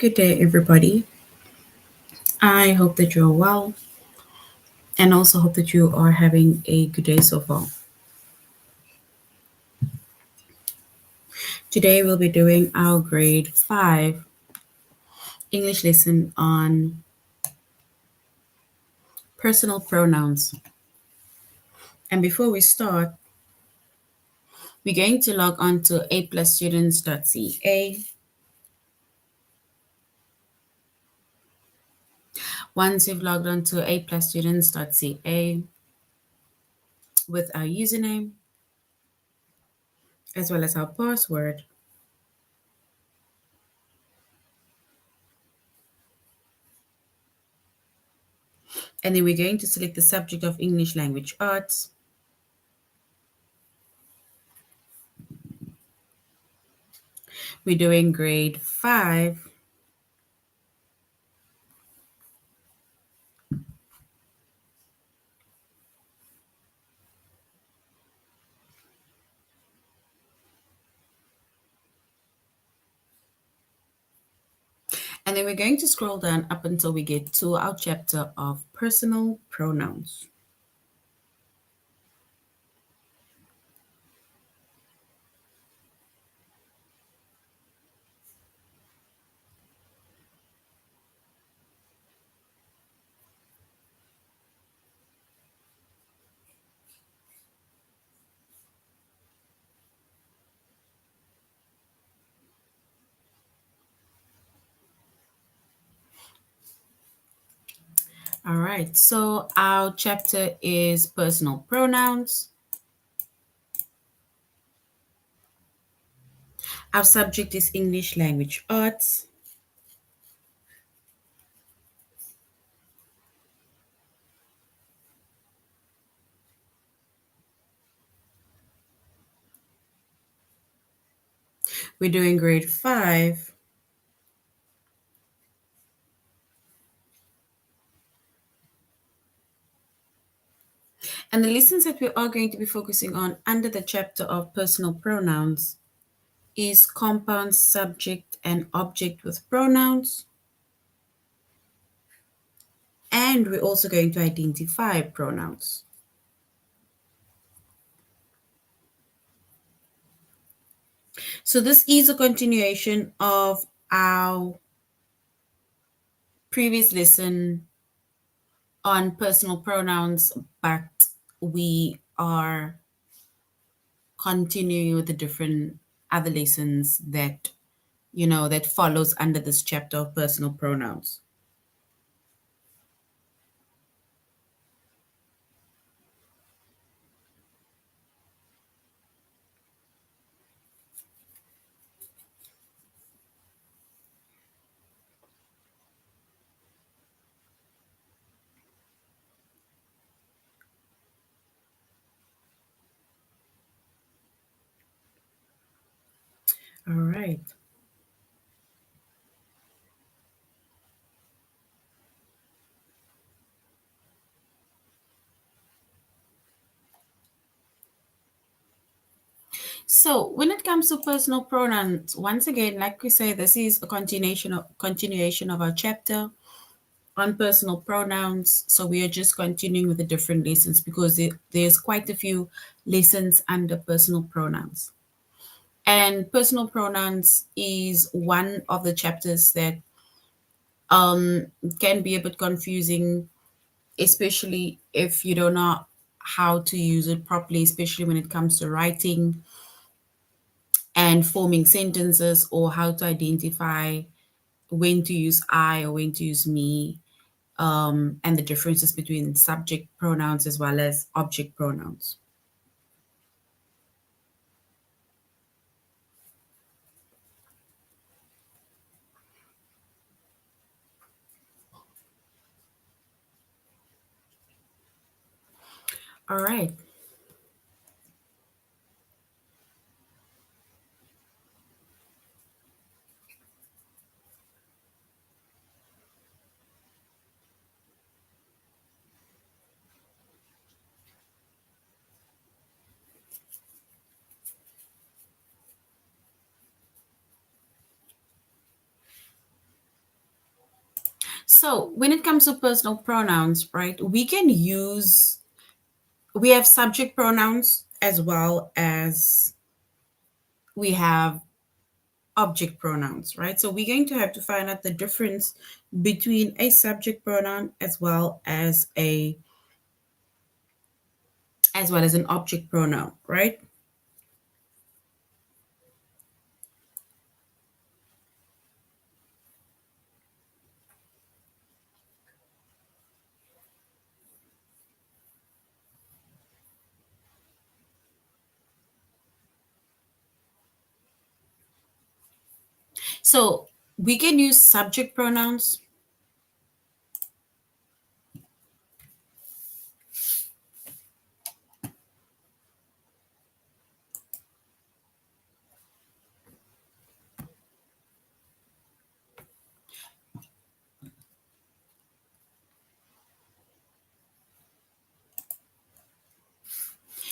Good day, everybody. I hope that you're well and also hope that you are having a good day so far. Today, we'll be doing our grade 5 English lesson on personal pronouns. And before we start, we're going to log on to aplusstudents.ca. Once you've logged on to aplusstudents.ca with our username as well as our password, and then we're going to select the subject of English language arts. We're doing grade 5. And then we're going to scroll down up until we get to our chapter of personal pronouns. All right, so our chapter is personal pronouns. Our subject is English language arts. We're doing grade 5. And the lessons that we are going to be focusing on under the chapter of personal pronouns is compound subject and object with pronouns. And we're also going to identify pronouns. So this is a continuation of our previous lesson on personal pronouns, but we are continuing with the different other lessons that that follows under this chapter of personal pronouns. All right. So when it comes to personal pronouns, once again, like we say, this is a continuation of our chapter on personal pronouns. So we are just continuing with the different lessons because there's quite a few lessons under personal pronouns. And personal pronouns is one of the chapters that can be a bit confusing, especially if you don't know how to use it properly, especially when it comes to writing and forming sentences, or how to identify when to use I or when to use me, and the differences between subject pronouns as well as object pronouns. All right. So when it comes to personal pronouns, right, we have subject pronouns as well as we have object pronouns, right? So we're going to have to find out the difference between a subject pronoun as well as an object pronoun, right? So we can use subject pronouns.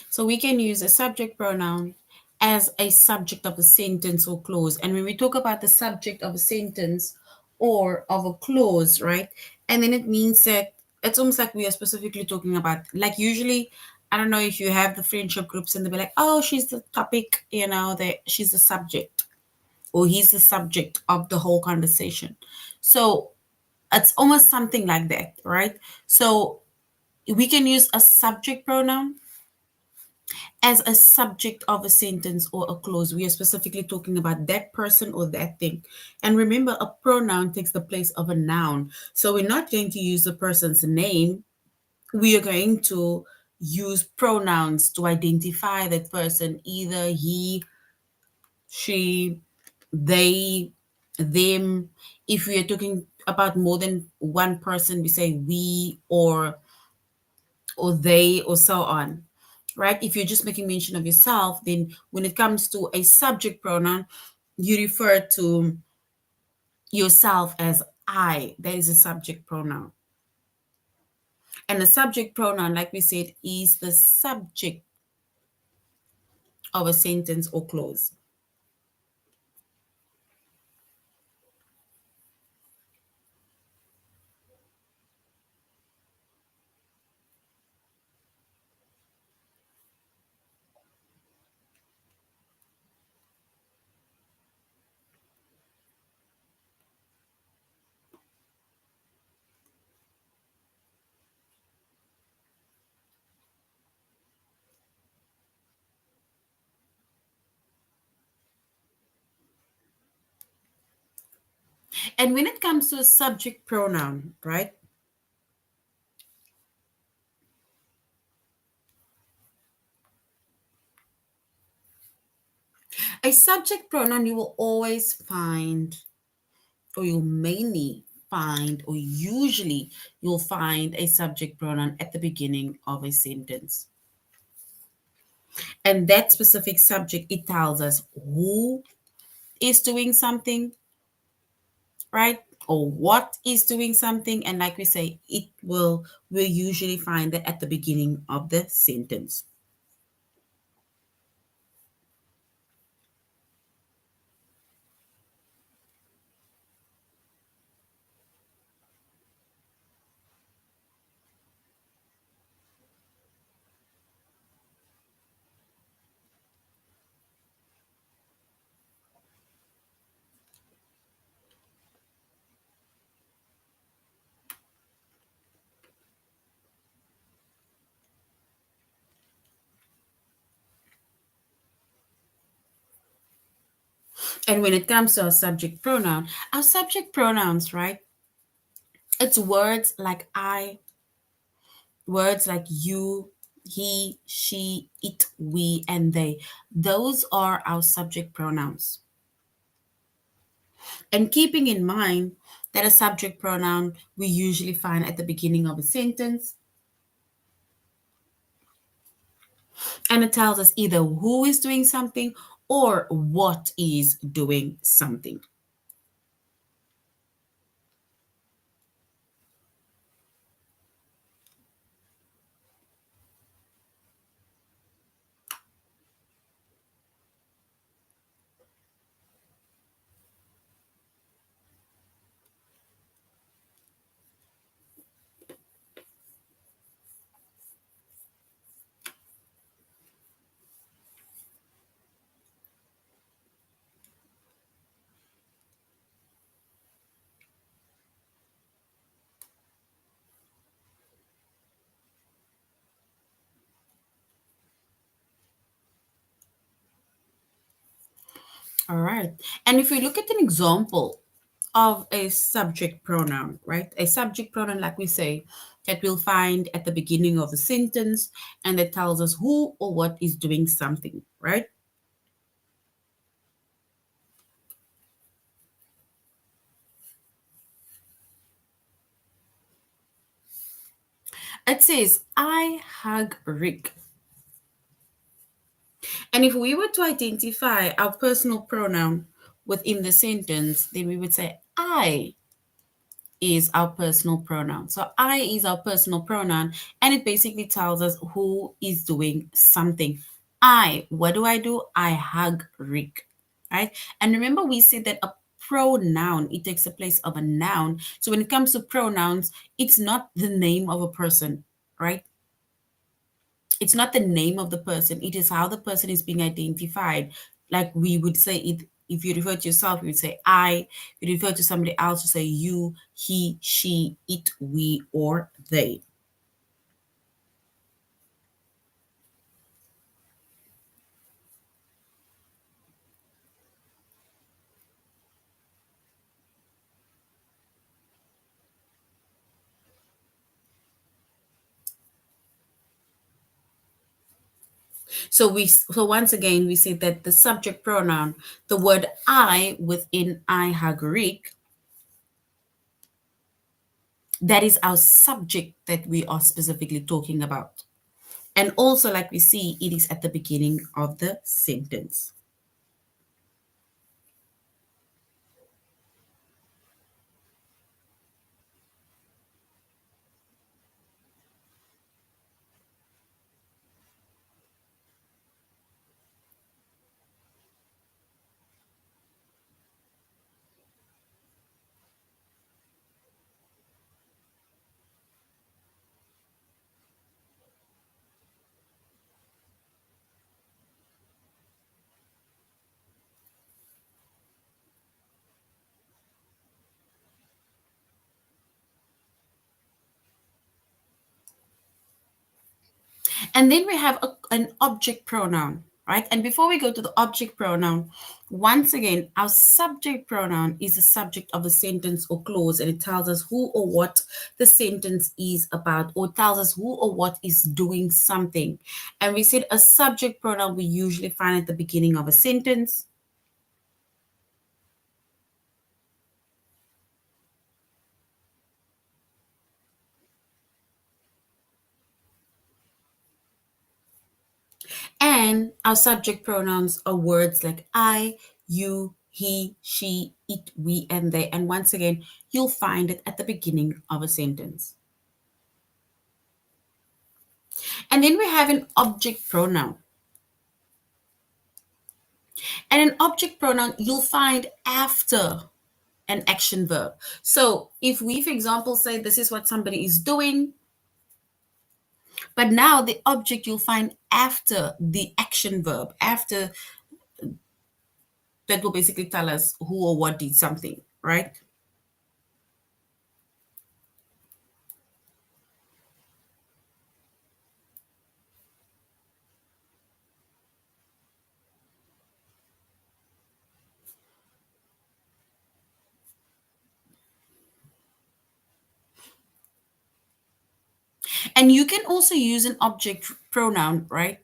So we can use a subject pronoun as a subject of a sentence or clause. And when we talk about the subject of a sentence or of a clause, right? And then it means that it's almost like we are specifically talking about, like usually, I don't know if you have the friendship groups and they'll be like, oh, she's the topic, that she's the subject or he's the subject of the whole conversation. So it's almost something like that, right? So we can use a subject pronoun as a subject of a sentence or a clause. We are specifically talking about that person or that thing. And remember, a pronoun takes the place of a noun. So we're not going to use the person's name. We are going to use pronouns to identify that person, either he, she, they, them. If we are talking about more than one person, we say we or they or so on, right? If you're just making mention of yourself, then when it comes to a subject pronoun, you refer to yourself as I. That is a subject pronoun. And the subject pronoun, like we said, is the subject of a sentence or clause. And when it comes to a subject pronoun, right? A subject pronoun you will always find, or you mainly find, or usually you'll find a subject pronoun at the beginning of a sentence. And that specific subject, it tells us who is doing something, right? Or what is doing something. And like we say, we'll usually find that at the beginning of the sentence. And when it comes to our subject pronouns, right? It's words like I, words like you, he, she, it, we, and they. Those are our subject pronouns. And keeping in mind that a subject pronoun we usually find at the beginning of a sentence, and it tells us either who is doing something or what is doing something. All right. And if we look at an example of a subject pronoun, right? A subject pronoun, like we say, that we'll find at the beginning of a sentence and that tells us who or what is doing something, right? It says, I hug Rick. And if we were to identify our personal pronoun within the sentence, then we would say, I is our personal pronoun. So I is our personal pronoun, and it basically tells us who is doing something. I, what do I do? I hug Rick, right? And remember, we said that a pronoun, it takes the place of a noun. So when it comes to pronouns, it's not the name of a person, right? It's not the name of the person, it is how the person is being identified. Like we would say it, if you refer to yourself, you would say I. If you refer to somebody else, you say you, he, she, it, we, or they. So once again we say that the subject pronoun, the word I within I Hagrik, that is our subject that we are specifically talking about. And also, like we see, it is at the beginning of the sentence. And then we have an object pronoun, right? And before we go to the object pronoun, once again, our subject pronoun is the subject of a sentence or clause, and it tells us who or what the sentence is about, or tells us who or what is doing something. And we said a subject pronoun we usually find at the beginning of a sentence. And our subject pronouns are words like I, you, he, she, it, we, and they. And once again, you'll find it at the beginning of a sentence. And then we have an object pronoun. And an object pronoun you'll find after an action verb. So if we, for example, say this is what somebody is doing, but now the object you'll find after the action verb, after that will basically tell us who or what did something, right? And you can also use an object pronoun, right?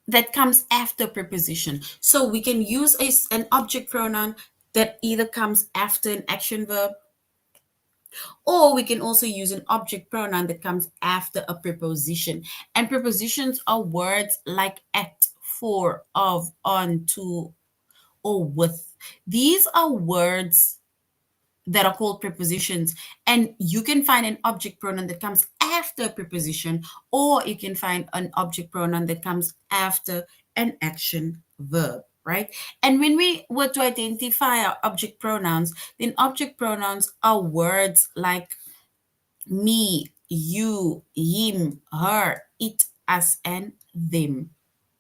That comes after preposition. So we can use an object pronoun that either comes after an action verb, or we can also use an object pronoun that comes after a preposition. And prepositions are words like at, for, of, on, to, or with. These are words that are called prepositions, and you can find an object pronoun that comes after a preposition, or you can find an object pronoun that comes after an action verb, right? And when we were to identify our object pronouns, then object pronouns are words like me, you, him, her, it, us, and them,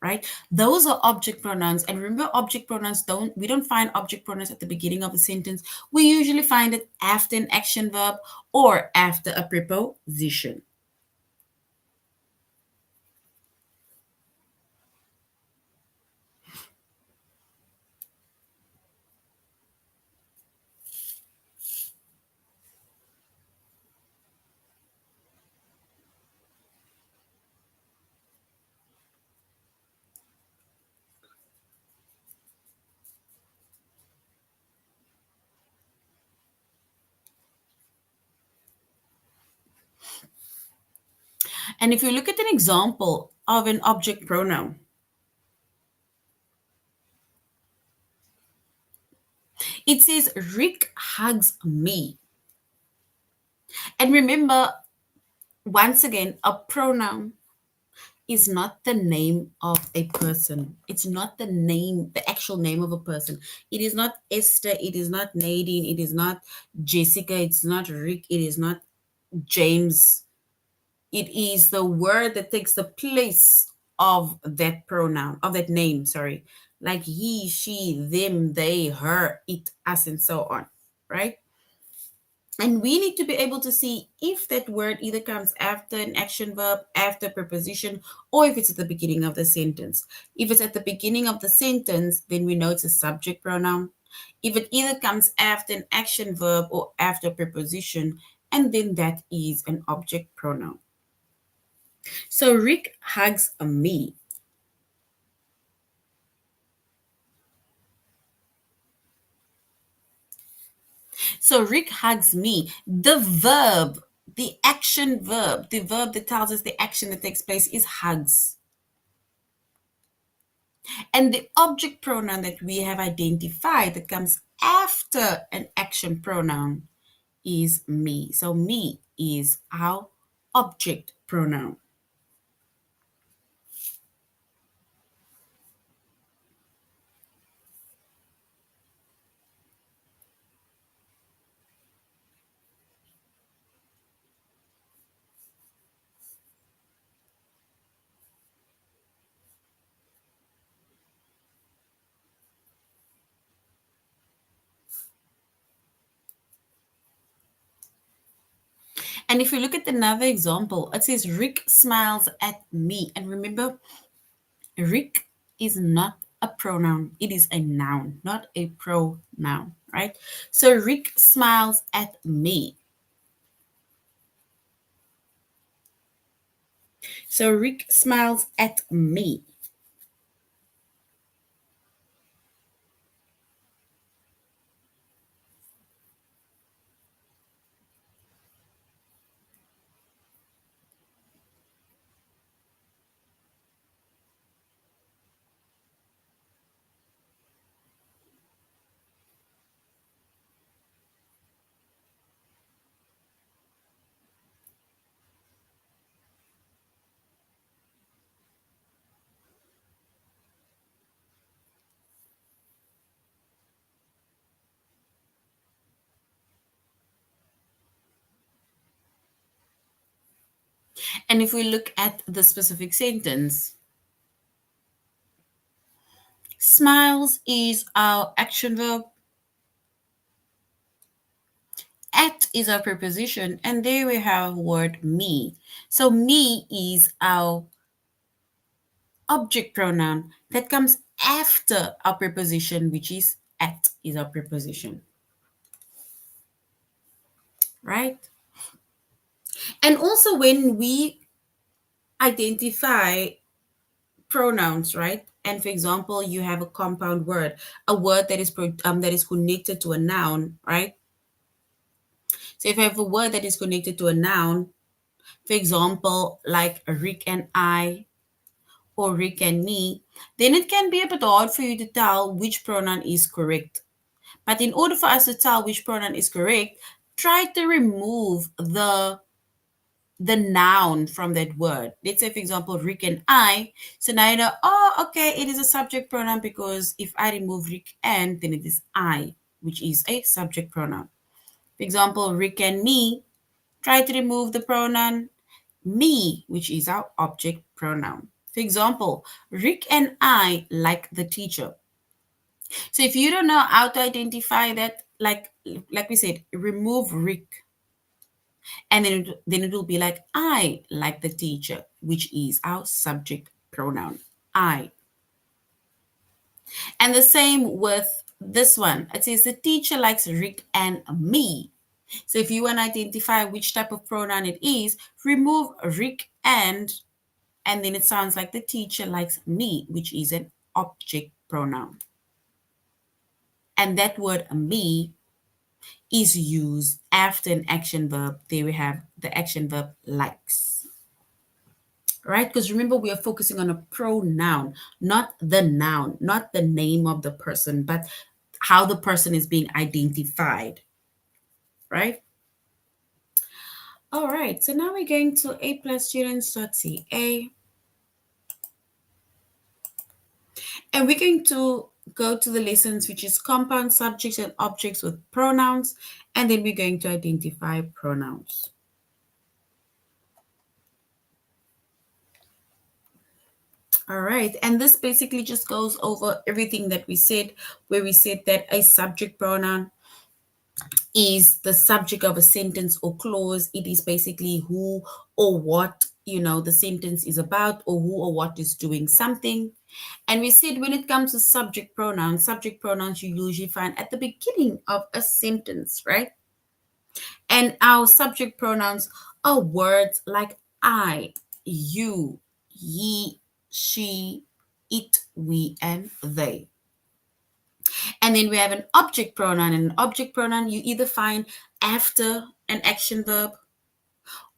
right? Those are object pronouns. And remember, object pronouns we don't find object pronouns at the beginning of a sentence. We usually find it after an action verb or after a preposition. And if you look at an example of an object pronoun, it says Rick hugs me. And remember, once again, a pronoun is not the name of a person. It's not the name, the actual name of a person. It is not Esther. It is not Nadine. It is not Jessica. It's not Rick. It is not James. It is the word that takes the place of that pronoun, of that name, sorry. Like he, she, them, they, her, it, us, and so on, right? And we need to be able to see if that word either comes after an action verb, after preposition, or if it's at the beginning of the sentence. If it's at the beginning of the sentence, then we know it's a subject pronoun. If it either comes after an action verb or after preposition, and then that is an object pronoun. So Rick hugs me. So Rick hugs me. The verb, the action verb, the verb that tells us the action that takes place is hugs. And the object pronoun that we have identified that comes after an action pronoun is me. So me is our object pronoun. And if you look at another example, it says Rick smiles at me. And remember, Rick is not a pronoun, it is a noun, not a pronoun, right? So Rick smiles at me. So Rick smiles at me. And if we look at the specific sentence, smiles is our action verb, at is our preposition, and there we have word me. So me is our object pronoun that comes after our preposition, which is at is our preposition, right? And also when we identify pronouns, right? And for example, you have a compound word, a word that is connected to a noun, right? So if I have a word that is connected to a noun, for example, like Rick and I or Rick and me, then it can be a bit hard for you to tell which pronoun is correct. But in order for us to tell which pronoun is correct, try to remove the noun from that word. Let's say, for example, Rick and I. So now you know, oh, okay, it is a subject pronoun because if I remove Rick and, then it is I, which is a subject pronoun. For example, Rick and me, try to remove the pronoun me, which is our object pronoun. For example, Rick and I like the teacher. So if you don't know how to identify that, like we said, remove Rick, and then it will be like I like the teacher, which is our subject pronoun. I. And the same with this one. It says the teacher likes Rick and me. So if you want to identify which type of pronoun it is, remove Rick and then it sounds like the teacher likes me, which is an object pronoun. And that word me is used after an action verb. There we have the action verb likes. right? Because remember, we are focusing on a pronoun, not the noun, not the name of the person, but how the person is being identified, right? All right, so now we're going to A plus students.ca, and we're going to go to the lessons, which is compound subjects and objects with pronouns, and then we're going to identify pronouns. All right, and this basically just goes over everything that we said, where we said that a subject pronoun is the subject of a sentence or clause. It is basically who or what, the sentence is about, or who or what is doing something. And we said when it comes to subject pronouns you usually find at the beginning of a sentence, right? And our subject pronouns are words like I, you, ye, she, it, we, and they. And then we have an object pronoun. And an object pronoun you either find after an action verb,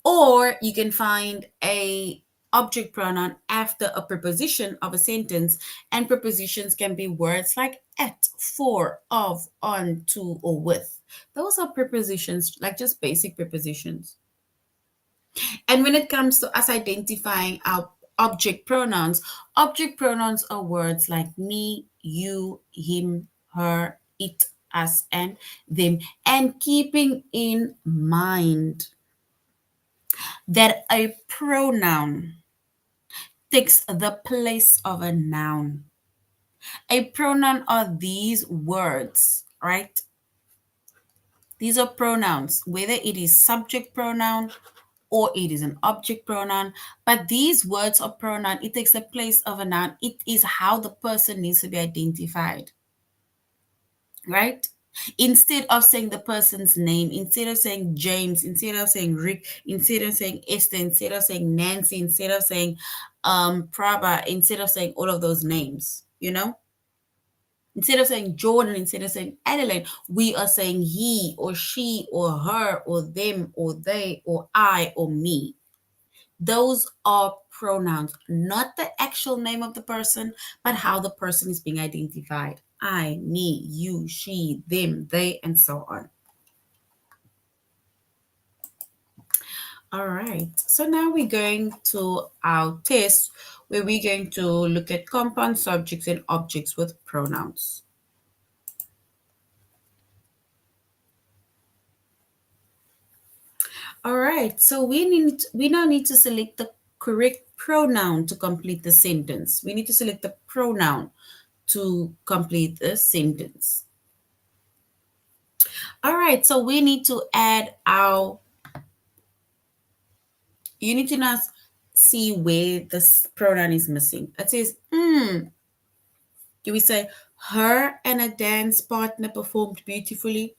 or you can find a object pronoun after a preposition of a sentence. And prepositions can be words like at, for, of, on, to, or with. Those are prepositions, like just basic prepositions. And when it comes to us identifying our object pronouns are words like me, you, him, her, it, us, and them. And keeping in mind that a pronoun takes the place of a noun. A pronoun are these words, right? These are pronouns, whether it is subject pronoun or it is an object pronoun. But these words or pronoun, it takes the place of a noun. It is how the person needs to be identified, right? Instead of saying the person's name, instead of saying James, instead of saying Rick, instead of saying Esther, instead of saying Nancy, instead of saying Prabha, instead of saying all of those names, instead of saying Jordan, instead of saying Adelaide, we are saying he or she or her or them or they or I or me. Those are pronouns, not the actual name of the person, but how the person is being identified. I, me, you, she, them, they, and so on. All right, so now we're going to our test where we're going to look at compound subjects and objects with pronouns. All right, so we now need to select the correct pronoun to complete the sentence. We need to select the pronoun to complete the sentence. All right, so we need to add you need to now see where this pronoun is missing. It says, do we say her and a dance partner performed beautifully?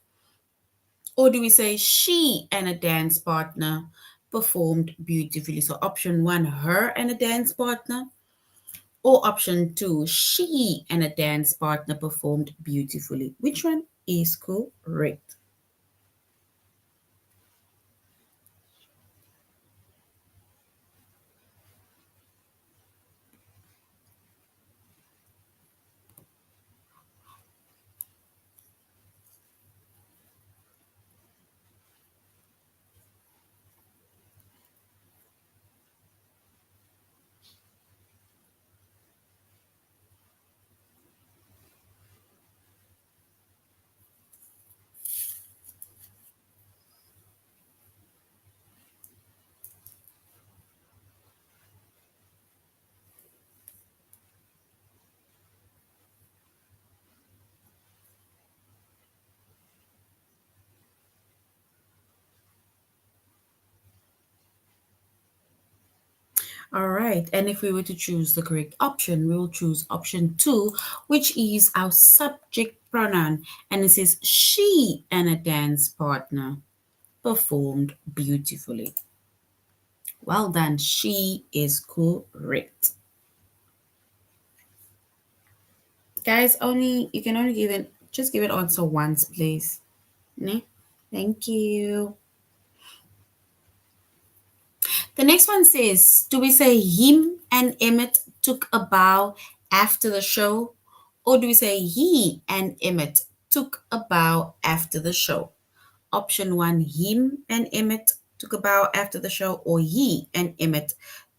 Or do we say she and a dance partner performed beautifully? So option one, her and a dance partner. Or option two, she and a dance partner performed beautifully. Which one is correct? All right, and if we were to choose the correct option, we will choose option two, which is our subject pronoun. And it says, she and a dance partner performed beautifully. Well done, she is correct. Guys, you can only just give it answer once, please. Ne? Thank you. The next one says, do we say him and Emmett took a bow after the show? Or do we say he and Emmett took a bow after the show? Option one, him and Emmett took a bow after the show, or he and Emmett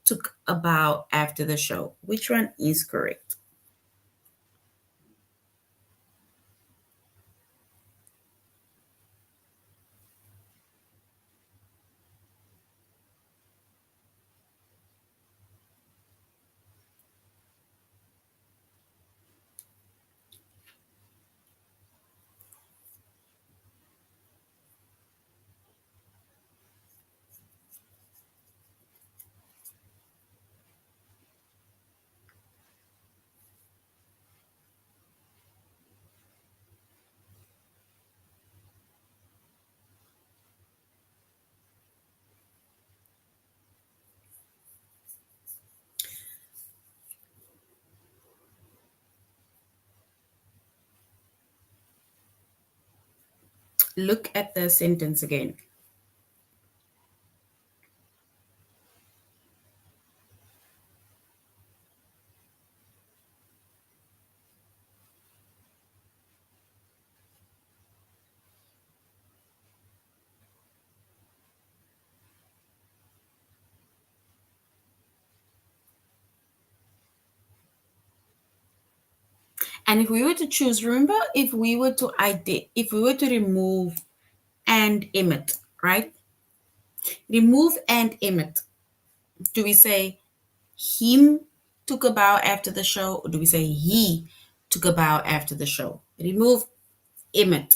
took a bow after the show. Which one is correct? Look at the sentence again. And if we were to choose, remember, if we were to remove and emit, right? Remove and emit. Do we say him took a bow after the show, or do we say he took a bow after the show? Remove, emit.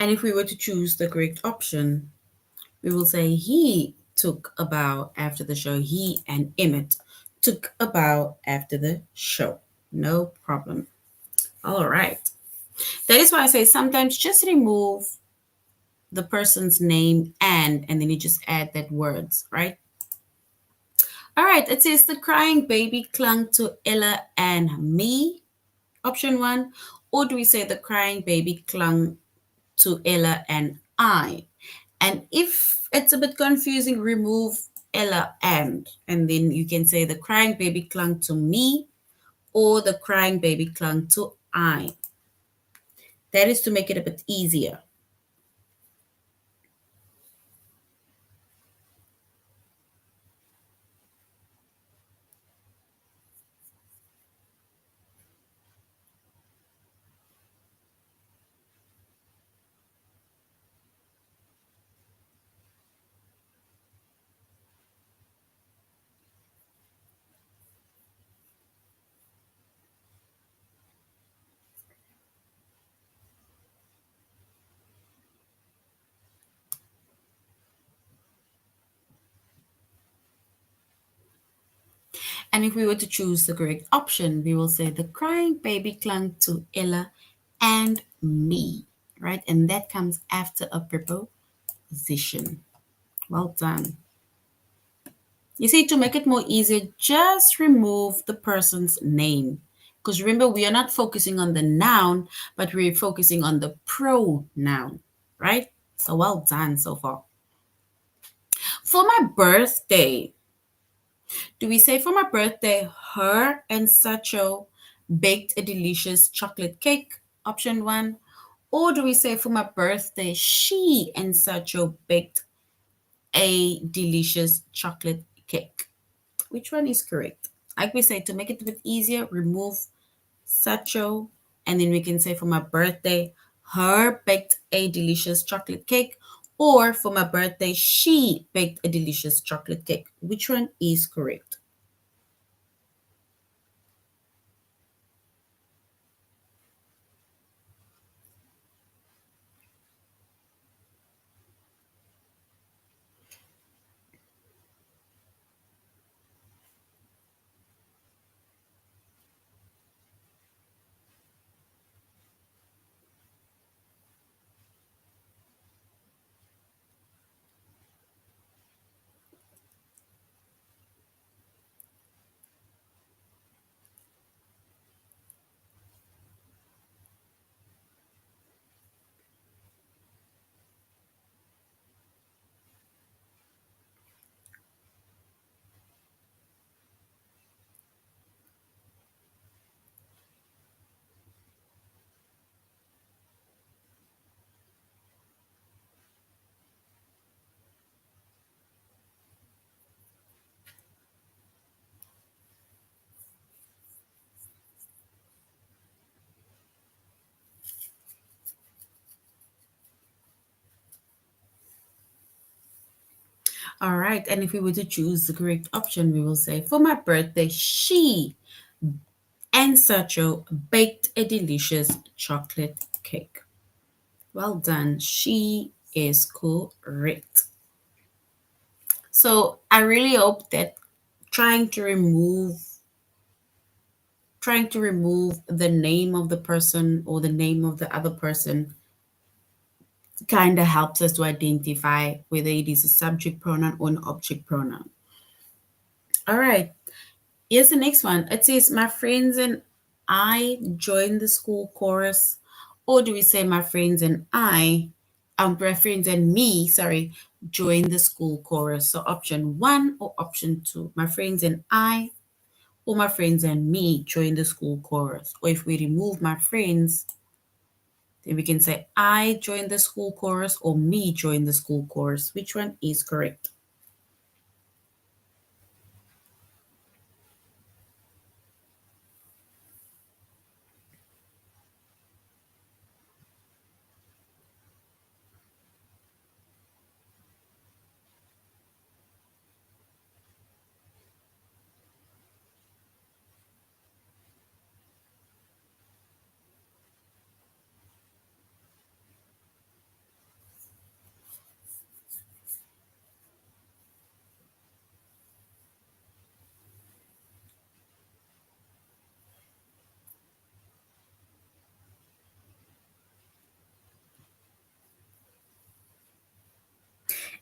And if we were to choose the correct option, we will say he took a bow after the show. He and Emmett took a bow after the show. No problem. All right. That is why I say sometimes just remove the person's name and then you just add that words, right? All right. It says the crying baby clung to Ella and me, option one. Or do we say the crying baby clung to Ella and I? And if it's a bit confusing, remove Ella and then you can say the crying baby clung to me or the crying baby clung to I. That is to make it a bit easier. And if we were to choose the correct option, we will say the crying baby clung to Ella and me, right? And that comes after a preposition. Well done. You see, to make it more easier, just remove the person's name. Because remember, we are not focusing on the noun, but we're focusing on the pronoun, right? So well done so far. For my birthday, do we say for my birthday, her and Sacho baked a delicious chocolate cake? Option one. Or do we say for my birthday, she and Sacho baked a delicious chocolate cake? Which one is correct? Like we say, to make it a bit easier, remove Sacho, and then we can say for my birthday, her baked a delicious chocolate cake, or for my birthday, she baked a delicious chocolate cake. Which one is correct? All right. And if we were to choose the correct option, we will say, for my birthday, she and Sacho baked a delicious chocolate cake. Well done. She is correct. So I really hope that trying to remove the name of the person or the name of the other person kind of helps us to identify whether it is a subject pronoun or an object pronoun. All right. Here's the next one. It says, my friends and I joined the school chorus. Or do we say my friends and my friends and me, sorry, joined the school chorus? So option one or option two, my friends and I, or my friends and me joined the school chorus. Or if we remove my friends, then we can say I joined the school chorus or me joined the school chorus. Which one is correct?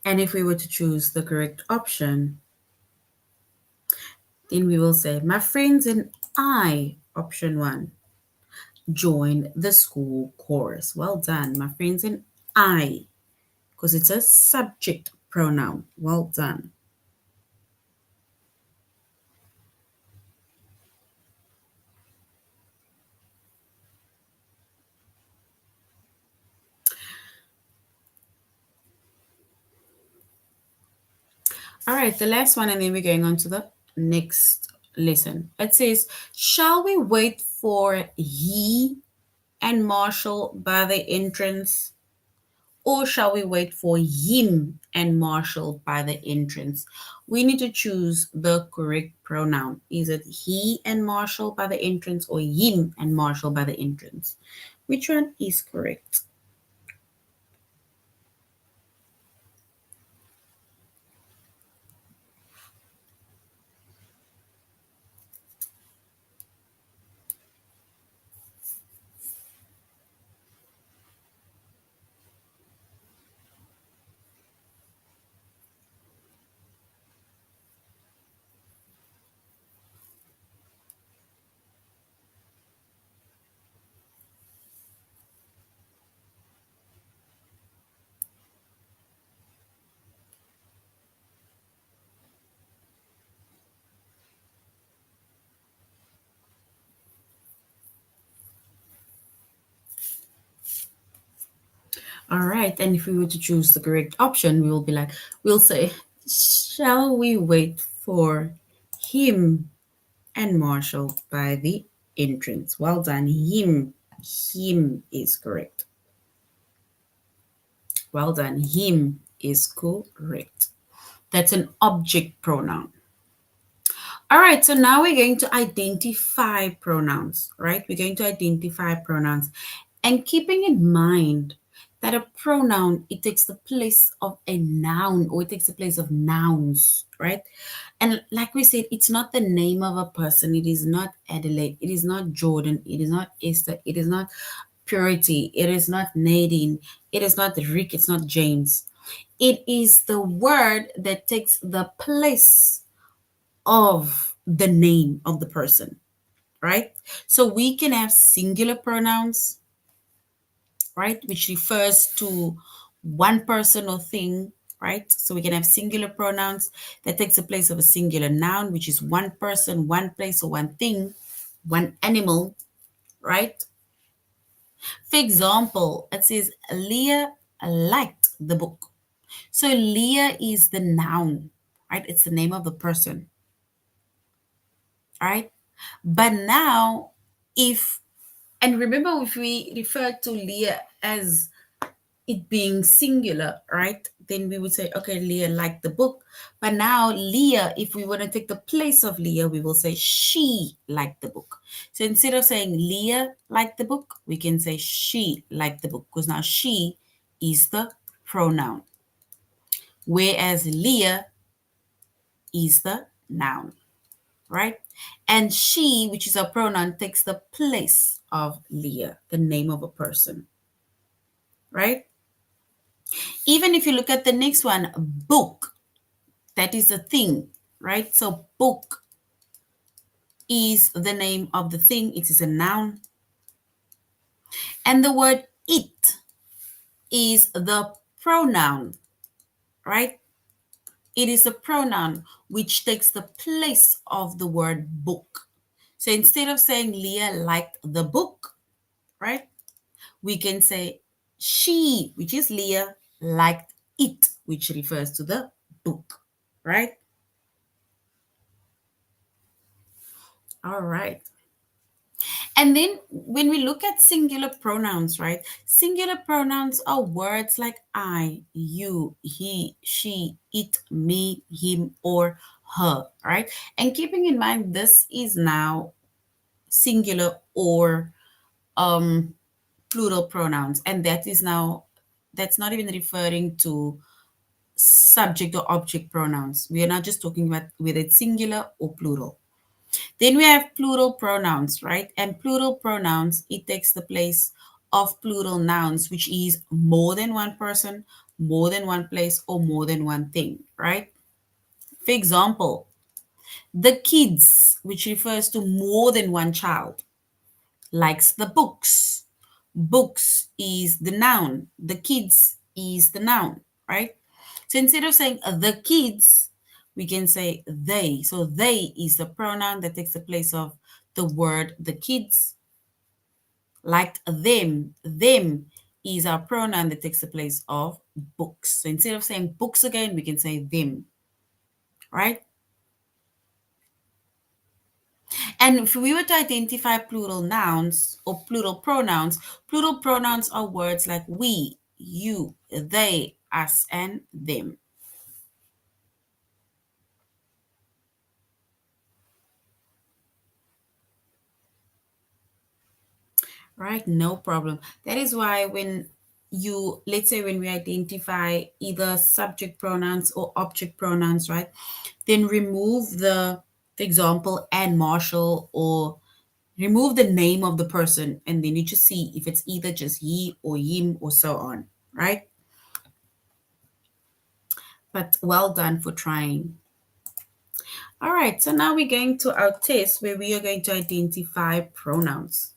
And if we were to choose the correct option, then we will say, my friends and I, option one, join the school chorus. Well done, my friends and I, because it's a subject pronoun. Well done. All right, the last one, and then we're going on to the next lesson. It says, shall we wait for he and Marshall by the entrance? Or shall we wait for him and Marshall by the entrance? We need to choose the correct pronoun. Is it he and Marshall by the entrance or him and Marshall by the entrance? Which one is correct? All right. And if we were to choose the correct option, we'll say, shall we wait for him and Marshall by the entrance? Well done. Him. Him is correct. Well done. Him is correct. That's an object pronoun. All right, so now we're going to identify pronouns, right? We're going to identify pronouns and keeping in mind that a pronoun, it takes the place of a noun or it takes the place of nouns, right? And like we said, it's not the name of a person. It is not Adelaide. It is not Jordan. It is not Esther. It is not Purity. It is not Nadine. It is not Rick. It's not James. It is the word that takes the place of the name of the person, right? So we can have singular pronouns, right, which refers to one person or thing, right? So we can have singular pronouns that takes the place of a singular noun, which is one person, one place, or one thing, one animal, right? For example, it says Leah liked the book. So Leah is the noun, right? It's the name of the person, right? But now, if and remember, if we refer to Leah as it being singular, right? Then we would say, okay, Leah liked the book. But now Leah, if we want to take the place of Leah, we will say she liked the book. So instead of saying Leah liked the book, we can say she liked the book because now she is the pronoun, whereas Leah is the noun, right? And she, which is a pronoun, takes the place of Leah, the name of a person, right? Even if you look at the next one, book, that is a thing, right? So book is the name of the thing. It is a noun. And the word it is the pronoun, right? It is a pronoun which takes the place of the word book. So instead of saying Leah liked the book, right? We can say she, which is Leah, liked it, which refers to the book, right? All right. And then when we look at singular pronouns, right? Singular pronouns are words like I, you, he, she, it, me, him, or her, right? And keeping in mind, this is now singular or plural pronouns. And that is now, that's not even referring to subject or object pronouns. We are not just talking about whether it's singular or plural. Then we have plural pronouns, right? And plural pronouns, it takes the place of plural nouns, which is more than one person, more than one place, or more than one thing, right? For example, the kids, which refers to more than one child, likes the books. Books is the noun. The kids is the noun, right? So instead of saying the kids, we can say they. So they is the pronoun that takes the place of the word the kids. Like them, them is our pronoun that takes the place of books. So instead of saying books again, we can say them, right? And if we were to identify plural nouns or plural pronouns are words like we, you, they, us, and them. Right? No problem. That is why when you, let's say when we identify either subject pronouns or object pronouns, right? Then remove the, for example, Anne Marshall, or remove the name of the person, and then you just see if it's either just he or him or so on, right? But well done for trying. All right, so now we're going to our test where we are going to identify pronouns.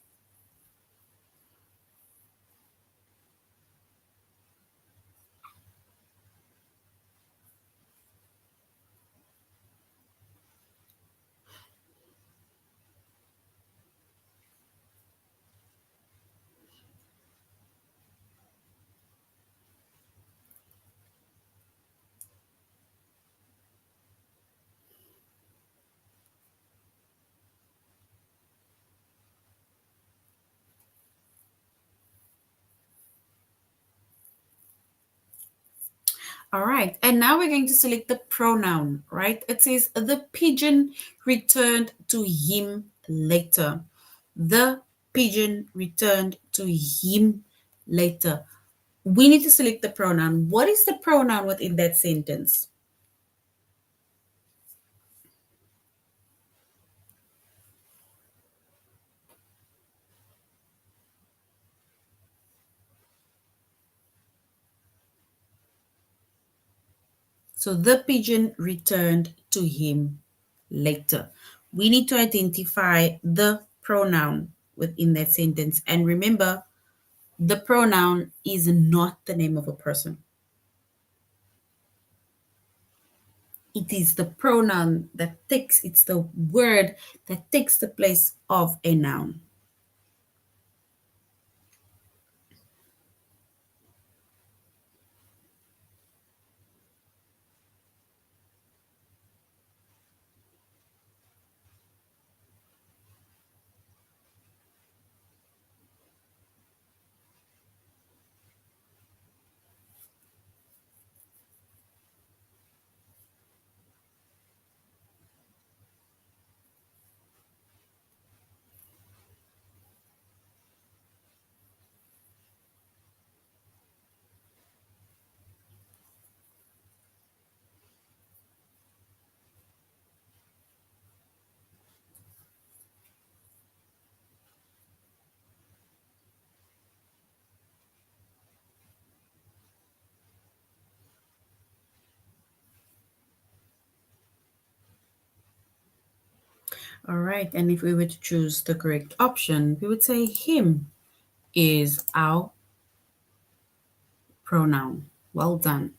All right, and now we're going to select the pronoun, right? It says the pigeon returned to him later. The pigeon returned to him later. We need to select the pronoun. What is the pronoun within that sentence? So the pigeon returned to him later. We need to identify the pronoun within that sentence. And remember, the pronoun is not the name of a person. It is the pronoun that takes, it's the word that takes the place of a noun. All right, and if we were to choose the correct option, we would say him is our pronoun. Well done.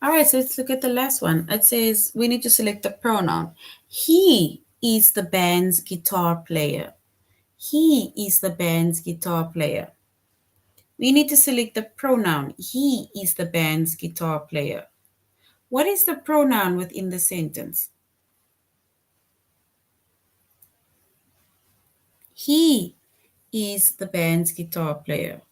All right, so let's look at the last one. It says we need to select the pronoun. He is the band's guitar player. He is the band's guitar player. We need to select the pronoun. He is the band's guitar player. What is the pronoun within the sentence? He is the band's guitar player.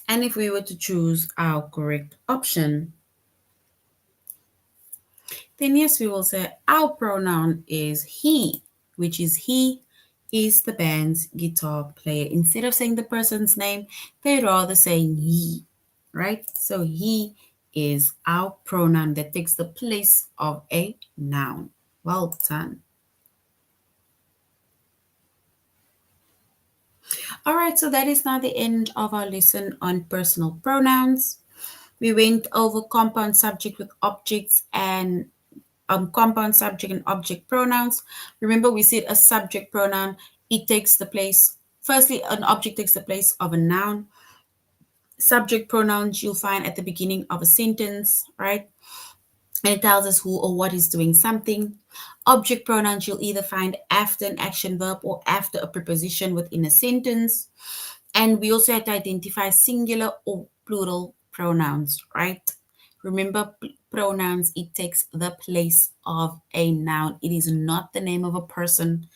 And if we were to choose our correct option, then yes, we will say our pronoun is he, which is he is the band's guitar player. Instead of saying the person's name, they'd rather saying he, right? So he is our pronoun that takes the place of a noun. Well done. All right, so that is now the end of our lesson on personal pronouns. We went over compound subject with objects and compound subject and object pronouns. Remember, we said a subject pronoun, it takes the place, firstly, an object takes the place of a noun. Subject pronouns you'll find at the beginning of a sentence, right? And it tells us who or what is doing something. Object pronouns you'll either find after an action verb or after a preposition within a sentence. And we also have to identify singular or plural pronouns, right? Remember, pronouns, it takes the place of a noun. It is not the name of a person.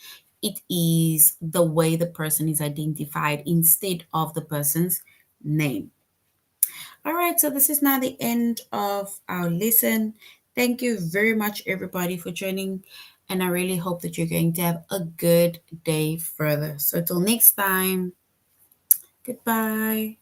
It is the way the person is identified instead of the person's name. All right, so this is now the end of our lesson. Thank you very much, everybody, for joining. And I really hope that you're going to have a good day further. So, till next time, goodbye.